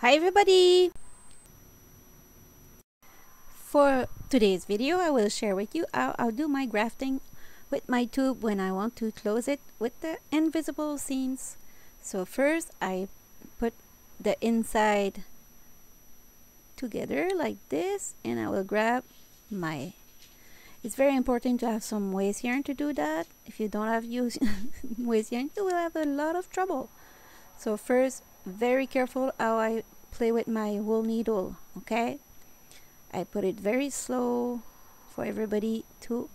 Hi everybody! For today's video, I will share with you how I'll do my grafting with my tube when I want to close it with the invisible seams. So first, I put the inside together like this, and I will grab my... It's very important to have some waste yarn to do that. If you don't have waste yarn, you will have a lot of trouble. So first, very careful how I play with my wool needle, okay? I put it very slow for everybody to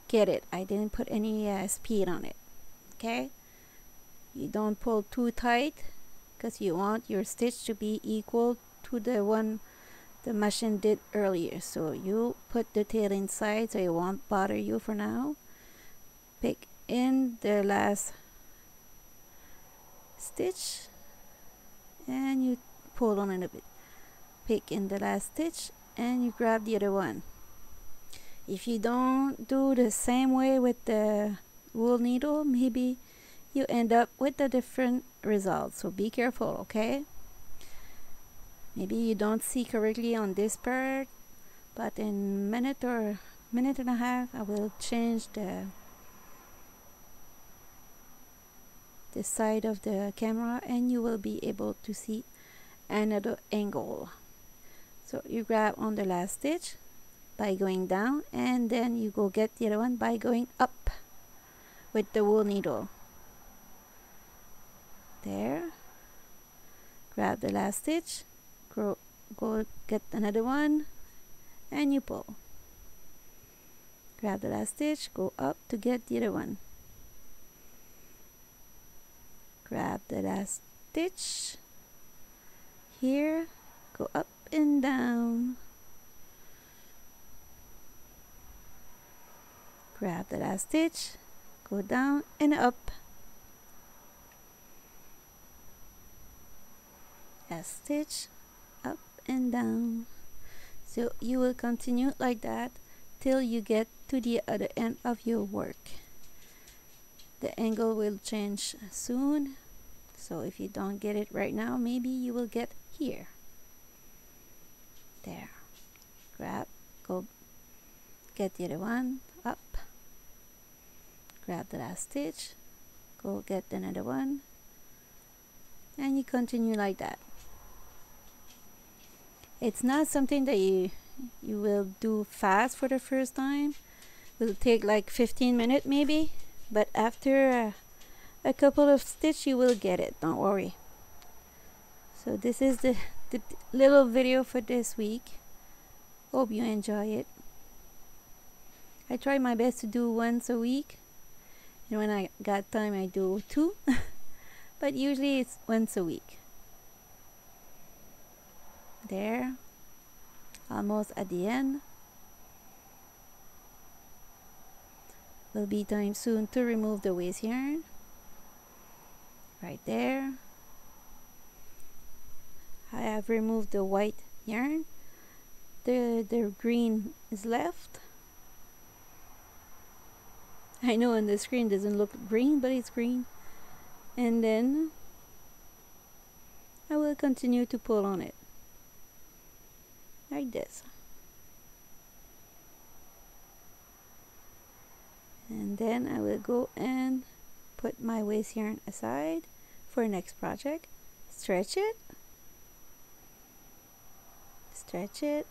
get it. I didn't put any speed on it, okay? You don't pull too tight because you want your stitch to be equal to the one the machine did earlier. So you put the tail inside so it won't bother you for now. Pick in the last stitch and you pull on it a bit. Pick in the last stitch and you grab the other one. If you don't do the same way with the wool needle, maybe you end up with a different result, so be careful, okay? Maybe you don't see correctly on this part, but in a minute or minute and a half I will change the side of the camera and you will be able to see another angle. So you grab on the last stitch by going down, and then you go get the other one by going up with the wool needle. There. Grab the last stitch, go get another one, and you pull. Grab the last stitch, go up to get the other one. Grab the last stitch here, go up and down. Grab the last stitch, go down and up. Last stitch, up and down. So you will continue like that till you get to the other end of your work. The angle will change soon, so if you don't get it right now, maybe you will get here. There. Grab, go get the other one, up. Grab the last stitch, go get another one, and you continue like that. It's not something that you will do fast for the first time. It will take like 15 minutes maybe, but after a couple of stitches you will get it, don't worry. So this is the little video for this week. Hope you enjoy it. I try my best to do once a week, and when I got time I do 2 but usually it's once a week. There, almost at the end. Will be time soon to remove the waste yarn. Right there. I have removed the white yarn. The green is left. I know on the screen doesn't look green, but it's green. And then I will continue to pull on it like this. And then I will go and put my waste yarn aside for next project. Stretch it. Stretch it.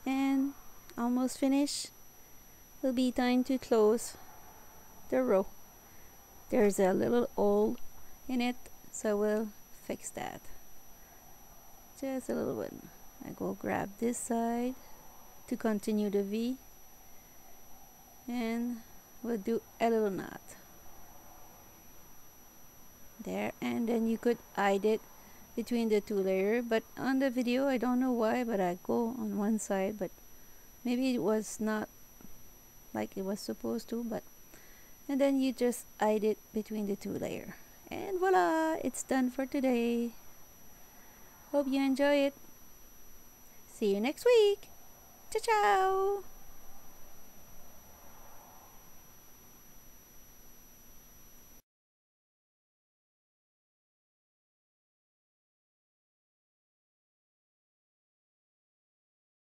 And almost finished. Will be time to close the row. There's a little hole in it, so we'll fix that. Just a little bit. I go grab this side to continue the V, and we'll do a little knot there, and then you could hide it between the two layers, but on the video I don't know why, but I go on one side, but maybe it was not like it was supposed to, but and then you just hide it between the two layers, and voila, it's done for today. Hope you enjoy it. See you next week. Ciao ciao.